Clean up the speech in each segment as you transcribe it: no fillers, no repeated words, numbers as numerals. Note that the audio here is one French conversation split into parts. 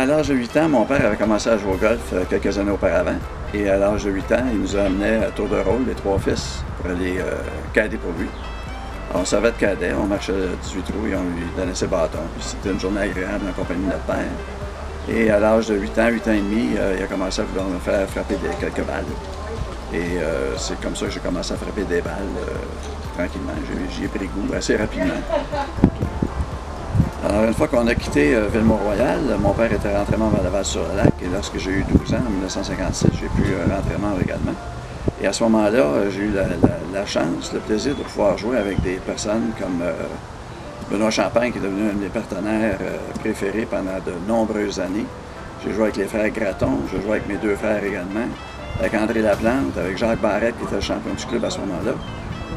à l'âge de 8 ans, mon père avait commencé à jouer au golf quelques années auparavant. Et à l'âge de 8 ans, il nous a amenés à tour de rôle, les 3 fils, pour aller cader pour lui. Alors, on servait de cadet, on marchait 18 trous et on lui donnait ses bâtons. C'était une journée agréable en compagnie de notre père. Et à l'âge de 8 ans et demi, il a commencé à vouloir me faire frapper quelques balles. Et c'est comme ça que j'ai commencé à frapper des balles tranquillement. J'y ai pris goût assez rapidement. Alors, une fois qu'on a quitté Ville-Mont-Royal, mon père était rentré membre à Laval-sur-le-Lac et lorsque j'ai eu 12 ans, en 1956, j'ai pu rentrer membre également. Et à ce moment-là, j'ai eu la chance, le plaisir de pouvoir jouer avec des personnes comme Benoît Champagne, qui est devenu un de mes partenaires préférés pendant de nombreuses années. J'ai joué avec les frères Gratton, j'ai joué avec mes 2 frères également, avec André Laplante, avec Jacques Barrette, qui était le champion du club à ce moment-là.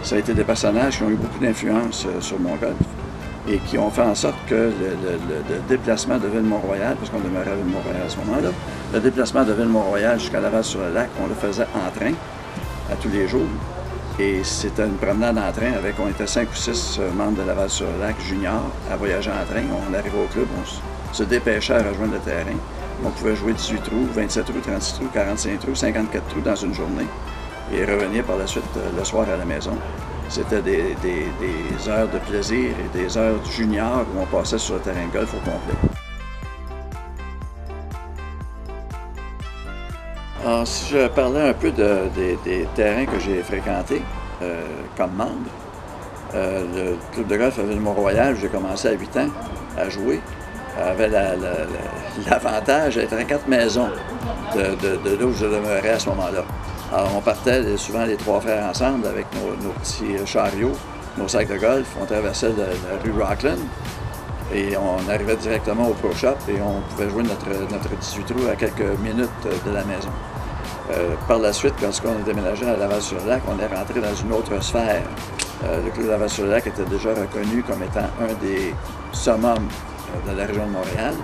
Ça a été des personnages qui ont eu beaucoup d'influence sur mon golf et qui ont fait en sorte que le déplacement de Ville-Mont-Royal, parce qu'on demeurait à Ville-Mont-Royal à ce moment-là, le déplacement de Ville-Mont-Royal jusqu'à Laval-sur-le-Lac, on le faisait en train, à tous les jours. Et c'était une promenade en train avec, on était 5 ou 6 membres de Laval-sur-le-Lac juniors à voyager en train. On arrivait au club, on se dépêchait à rejoindre le terrain. On pouvait jouer 18 trous, 27 trous, 36 trous, 45 trous, 54 trous dans une journée et revenir par la suite le soir à la maison. C'était des heures de plaisir et des heures juniors où on passait sur le terrain de golf au complet. Alors, si je parlais un peu des terrains que j'ai fréquentés comme membre, le club de golf à Ville-Mont-Royal, où j'ai commencé à 8 ans à jouer, avait l'avantage d'être à 4 maisons de là où je demeurais à ce moment-là. Alors, on partait souvent les 3 frères ensemble avec nos petits chariots, nos sacs de golf. On traversait la rue Rockland et on arrivait directement au Pro Shop et on pouvait jouer notre 18 trous à quelques minutes de la maison. Par la suite, quand on a déménagé à Laval-sur-le-Lac, on est rentré dans une autre sphère. Le club de Laval-sur-le-Lac était déjà reconnu comme étant un des summums de la région de Montréal.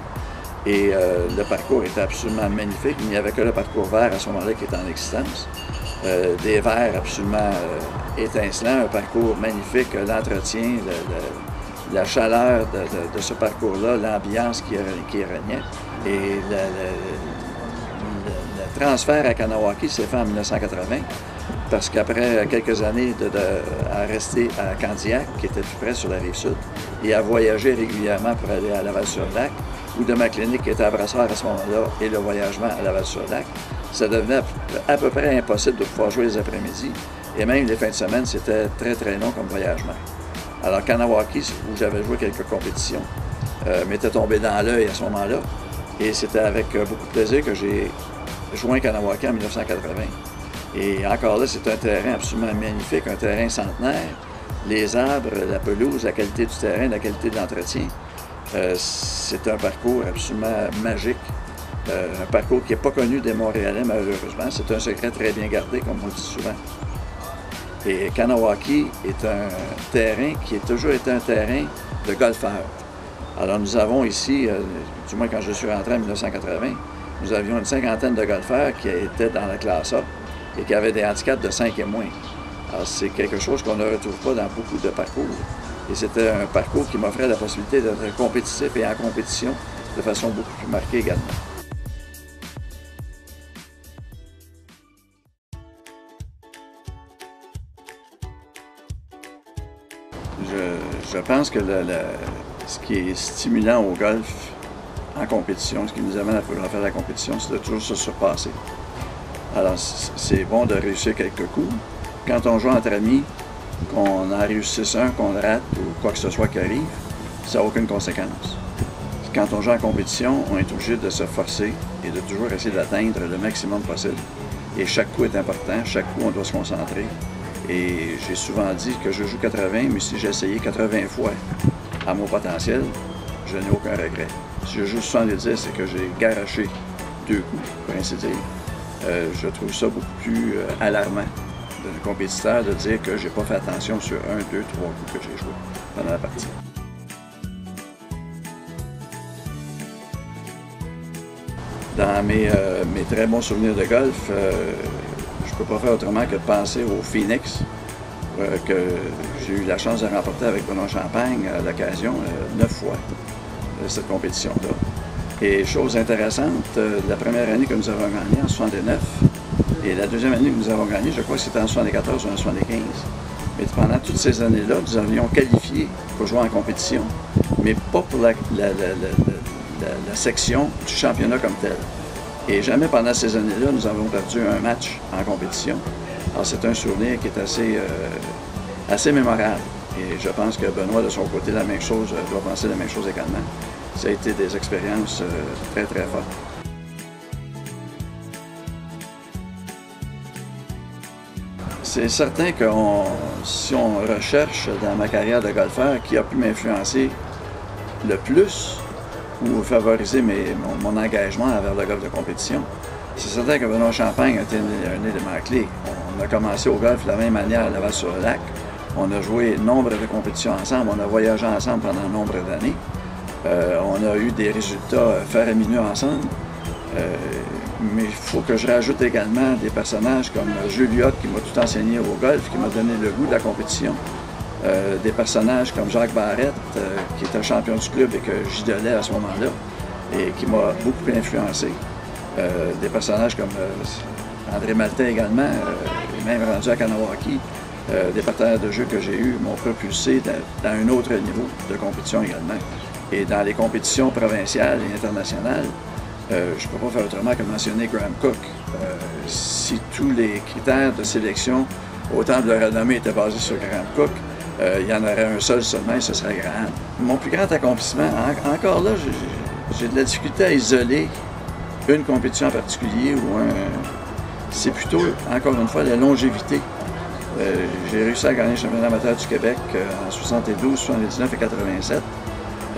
Et le parcours était absolument magnifique. Il n'y avait que le parcours vert à ce moment-là qui était en existence. Des verts absolument étincelants, un parcours magnifique, l'entretien, la chaleur de ce parcours-là, l'ambiance qui régnait. Et le transfert à Kanawake s'est fait en 1980 parce qu'après quelques années à rester à Candiac, qui était tout près sur la Rive-Sud, et à voyager régulièrement pour aller à Laval-sur-le-Lac, ou de ma clinique qui était à Brassard à ce moment-là, et le voyagement à Laval-sur-le-Lac, ça devenait à peu près impossible de pouvoir jouer les après-midi. Et même les fins de semaine, c'était très, très long comme voyagement. Alors, Kanawake, où j'avais joué quelques compétitions, m'était tombé dans l'œil à ce moment-là. Et c'était avec beaucoup de plaisir que j'ai joint Kanawake en 1980. Et encore là, c'est un terrain absolument magnifique, un terrain centenaire. Les arbres, la pelouse, la qualité du terrain, la qualité de l'entretien. C'est un parcours absolument magique, un parcours qui n'est pas connu des Montréalais malheureusement. C'est un secret très bien gardé, comme on le dit souvent. Et Kanawake est un terrain qui a toujours été un terrain de golfeurs. Alors nous avons ici, du moins quand je suis rentré en 1980, nous avions une 50aine de golfeurs qui étaient dans la classe A et qui avaient des handicaps de 5 et moins. Alors c'est quelque chose qu'on ne retrouve pas dans beaucoup de parcours. Et c'était un parcours qui m'offrait la possibilité d'être compétitif et en compétition de façon beaucoup plus marquée également. Je pense que ce qui est stimulant au golf en compétition, ce qui nous amène à vouloir faire la compétition, c'est de toujours se surpasser. Alors, c'est bon de réussir quelques coups. Quand on joue entre amis, qu'on en réussisse un, qu'on le rate ou quoi que ce soit qui arrive, ça n'a aucune conséquence. Quand on joue en compétition, on est obligé de se forcer et de toujours essayer d'atteindre le maximum possible. Et chaque coup est important, chaque coup on doit se concentrer. Et j'ai souvent dit que je joue 80, mais si j'ai essayé 80 fois à mon potentiel, je n'ai aucun regret. Si je joue 70, c'est que j'ai garoché 2 coups, pour ainsi dire. Je trouve ça beaucoup plus alarmant d'un compétiteur de dire que j'ai pas fait attention sur 1, 2, 3 coups que j'ai joué pendant la partie. Dans mes très bons souvenirs de golf, je ne peux pas faire autrement que de penser au Phoenix, que j'ai eu la chance de remporter avec Benoît Champagne à l'occasion 9 fois de cette compétition-là. Et chose intéressante, la première année que nous avons gagné en 69, et la deuxième année que nous avons gagné, je crois que c'était en 74 ou en 75. Mais pendant toutes ces années-là, nous avions qualifié pour jouer en compétition, mais pas pour la section du championnat comme tel. Et jamais pendant ces années-là, nous avons perdu un match en compétition. Alors c'est un souvenir qui est assez mémorable. Et je pense que Benoît, de son côté, la même chose, doit penser la même chose également. Ça a été des expériences très, très fortes. C'est certain que si on recherche dans ma carrière de golfeur qui a pu m'influencer le plus ou favoriser mon engagement envers le golf de compétition, c'est certain que Benoît Champagne a été un élément clé. On a commencé au golf de la même manière à Laval-sur-le-Lac. On a joué nombre de compétitions ensemble, on a voyagé ensemble pendant nombre d'années. On a eu des résultats faramineux ensemble. Mais il faut que je rajoute également des personnages comme Jules Huot, qui m'a tout enseigné au golf, qui m'a donné le goût de la compétition. Des personnages comme Jacques Barrette, qui était champion du club et que j'idolais à ce moment-là, et qui m'a beaucoup influencé. Des personnages comme André Maltais également, même rendu à Kanawaki. Des partenaires de jeu que j'ai eus m'ont propulsé dans un autre niveau de compétition également. Et dans les compétitions provinciales et internationales, je ne peux pas faire autrement que mentionner Graham Cook. Si tous les critères de sélection, autant de la renommée, étaient basés sur Graham Cook, il y en aurait un seul seulement et ce serait Graham. Mon plus grand accomplissement, encore là, j'ai de la difficulté à isoler une compétition en particulier ou c'est plutôt, encore une fois, la longévité. J'ai réussi à gagner le championnat amateur du Québec en 72, 79 et 87.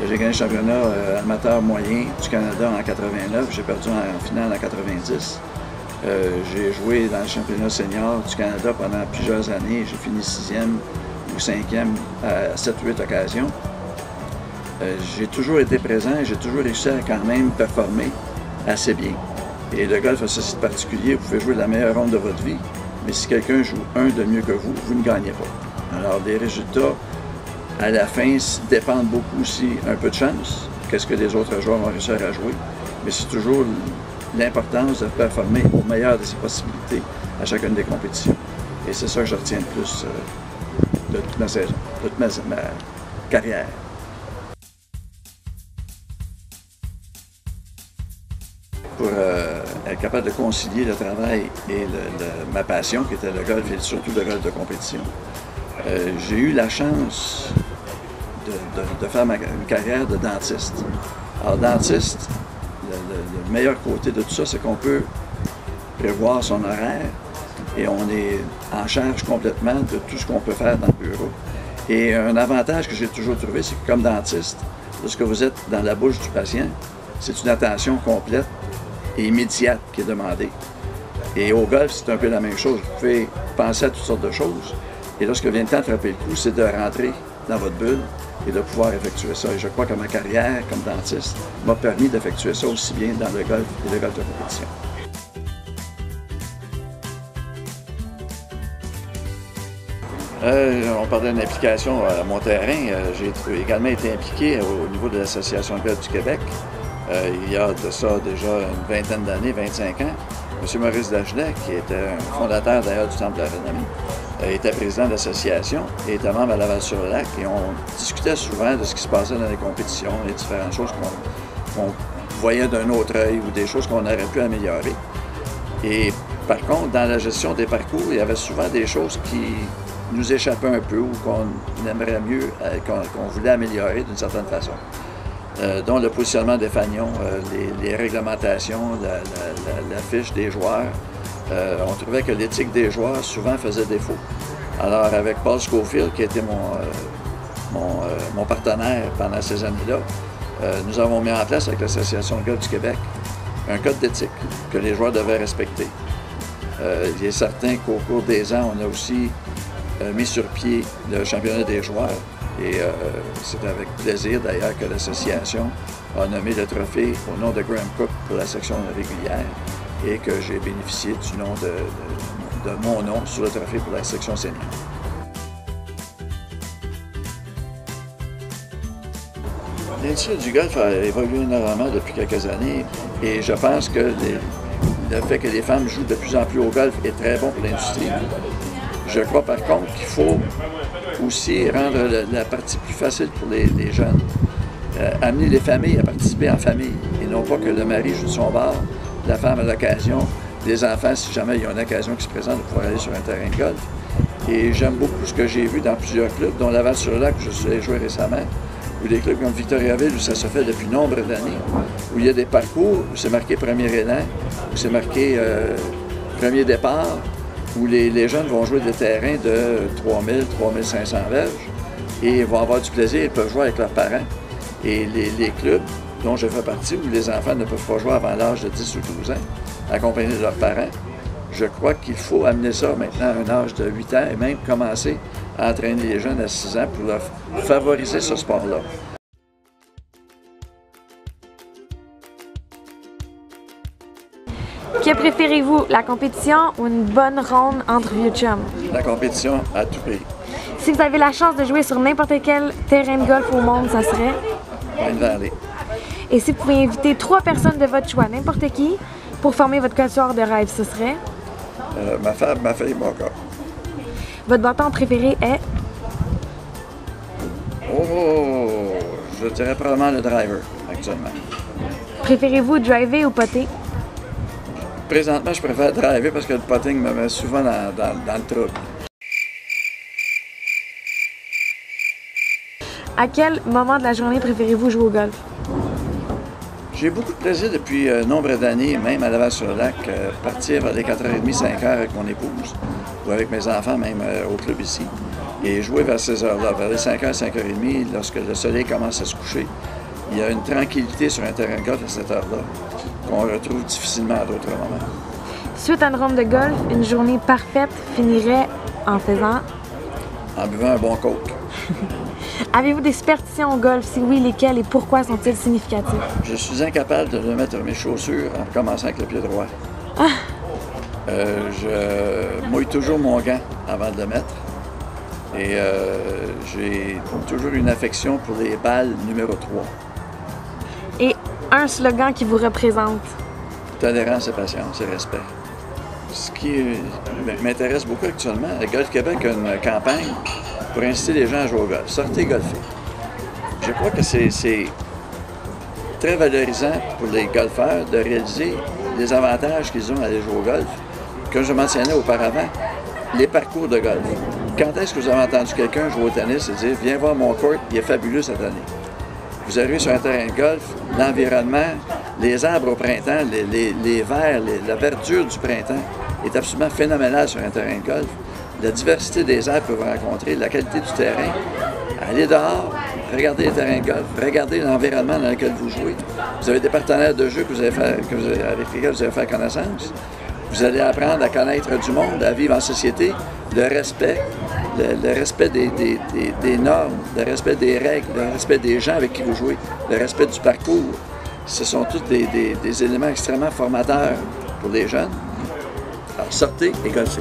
J'ai gagné le championnat amateur moyen du Canada en 89. J'ai perdu en finale en 90. J'ai joué dans le championnat senior du Canada pendant plusieurs années. J'ai fini 6e ou 5e à 7 ou 8 occasions. J'ai toujours été présent et j'ai toujours réussi à quand même performer assez bien. Et le golf a ceci de particulier, vous pouvez jouer la meilleure ronde de votre vie, mais si quelqu'un joue un de mieux que vous, vous ne gagnez pas. Alors, les résultats, à la fin, dépendent beaucoup aussi un peu de chance, qu'est-ce que les autres joueurs vont réussir à jouer, mais c'est toujours l'importance de performer au meilleur de ses possibilités à chacune des compétitions. Et c'est ça que je retiens le plus de toute ma saison, de toute ma carrière. Pour être capable de concilier le travail et ma passion, qui était le golf et surtout le golf de compétition. J'ai eu la chance de faire une carrière de dentiste. Alors, dentiste, le meilleur côté de tout ça, c'est qu'on peut prévoir son horaire et on est en charge complètement de tout ce qu'on peut faire dans le bureau. Et un avantage que j'ai toujours trouvé, c'est que comme dentiste, lorsque vous êtes dans la bouche du patient, c'est une attention complète et immédiate qui est demandée. Et au golf, c'est un peu la même chose. Vous pouvez penser à toutes sortes de choses. Et lorsque vient le temps de frapper le coup, c'est de rentrer dans votre bulle et de pouvoir effectuer ça. Et je crois que ma carrière comme dentiste m'a permis d'effectuer ça aussi bien dans le golf et le golf de compétition. On parlait d'une implication à mon terrain. J'ai également été impliqué au niveau de l'Association de golf du Québec. Il y a de ça déjà une vingtaine d'années, 25 ans. M. Maurice Dagelet, qui était un fondateur d'ailleurs du Temple de la Renommée, était président de l'association et était membre à Laval-sur-le-Lac. Et on discutait souvent de ce qui se passait dans les compétitions, les différentes choses qu'on voyait d'un autre œil ou des choses qu'on aurait pu améliorer. Et par contre, dans la gestion des parcours, il y avait souvent des choses qui nous échappaient un peu ou qu'on aimerait mieux, qu'on voulait améliorer d'une certaine façon. Dont le positionnement des fanions, les réglementations, la fiche des joueurs. On trouvait que l'éthique des joueurs souvent faisait défaut. Alors avec Paul Scofield, qui était mon partenaire pendant ces années-là, nous avons mis en place avec l'Association de golf du Québec un code d'éthique que les joueurs devaient respecter. Il est certain qu'au cours des ans, on a aussi mis sur pied le championnat des joueurs. Et c'est avec plaisir d'ailleurs que l'association a nommé le trophée au nom de Graham Cook pour la section régulière et que j'ai bénéficié du nom de mon nom sur le trophée pour la section senior. L'industrie du golf a évolué énormément depuis quelques années et je pense que le fait que les femmes jouent de plus en plus au golf est très bon pour l'industrie. Je crois par contre qu'il faut aussi rendre la partie plus facile pour les jeunes. Amener les familles à participer en famille et non pas que le mari joue de son bord, la femme a l'occasion, les enfants, si jamais il y a une occasion qui se présente, de pouvoir aller sur un terrain de golf. Et j'aime beaucoup ce que j'ai vu dans plusieurs clubs, dont Laval-sur-Lac, où je suis allé jouer récemment, ou des clubs comme Victoriaville, où ça se fait depuis nombre d'années, où il y a des parcours, où c'est marqué premier élan, où c'est marqué premier départ, où les jeunes vont jouer des terrains de 3000, 3500 verges, et vont avoir du plaisir, ils peuvent jouer avec leurs parents. Et les clubs dont je fais partie, où les enfants ne peuvent pas jouer avant l'âge de 10 ou 12 ans, accompagnés de leurs parents, je crois qu'il faut amener ça maintenant à un âge de 8 ans et même commencer à entraîner les jeunes à 6 ans pour leur favoriser ce sport-là. Que préférez-vous, la compétition ou une bonne ronde entre vieux chums? La compétition à tout prix. Si vous avez la chance de jouer sur n'importe quel terrain de golf au monde, ça serait? Pine Valley. Et si vous pouvez inviter 3 personnes de votre choix, n'importe qui, pour former votre quatuor de rêve, ce serait? Ma femme, ma fille, mon gars. Votre bâton préféré est? Oh, je dirais probablement le driver, actuellement. Préférez-vous driver ou putter? Présentement, je préfère driver parce que le putting me met souvent dans le trouble. À quel moment de la journée préférez-vous jouer au golf? J'ai beaucoup de plaisir depuis nombre d'années, même à Laval-sur-Lac, partir vers les 4h30, 5h avec mon épouse, ou avec mes enfants, même au club ici, et jouer vers ces heures-là, vers les 5h, 5h30, lorsque le soleil commence à se coucher. Il y a une tranquillité sur un terrain de golf à cette heure-là, qu'on retrouve difficilement à d'autres moments. Suite à une ronde de golf, une journée parfaite finirait en faisant? En buvant un bon coke. Avez-vous des superstitions au golf? Si oui, lesquelles et pourquoi sont-ils significatifs? Je suis incapable de mettre mes chaussures en commençant avec le pied droit. Je mouille toujours mon gant avant de le mettre. Et j'ai toujours une affection pour les balles numéro 3. Et un slogan qui vous représente? Tolérance et patience et respect. Ce qui m'intéresse beaucoup actuellement, le Golf Québec a une campagne pour inciter les gens à jouer au golf. Sortez golfer. Je crois que c'est très valorisant pour les golfeurs de réaliser les avantages qu'ils ont à aller jouer au golf. Comme je mentionnais auparavant, les parcours de golf. Quand est-ce que vous avez entendu quelqu'un jouer au tennis et dire « Viens voir mon court, il est fabuleux cette année ». Vous arrivez sur un terrain de golf, l'environnement, les arbres au printemps, les verts, la verdure du printemps est absolument phénoménale sur un terrain de golf. La diversité des arbres que vous rencontrez, la qualité du terrain. Allez dehors, regardez les terrains de golf, regardez l'environnement dans lequel vous jouez. Vous avez des partenaires de jeu avec lesquels vous allez faire connaissance. Vous allez apprendre à connaître du monde, à vivre en société, le respect des normes, le respect des règles, le respect des gens avec qui vous jouez, le respect du parcours. Ce sont tous des éléments extrêmement formateurs pour les jeunes. Alors sortez et golfez.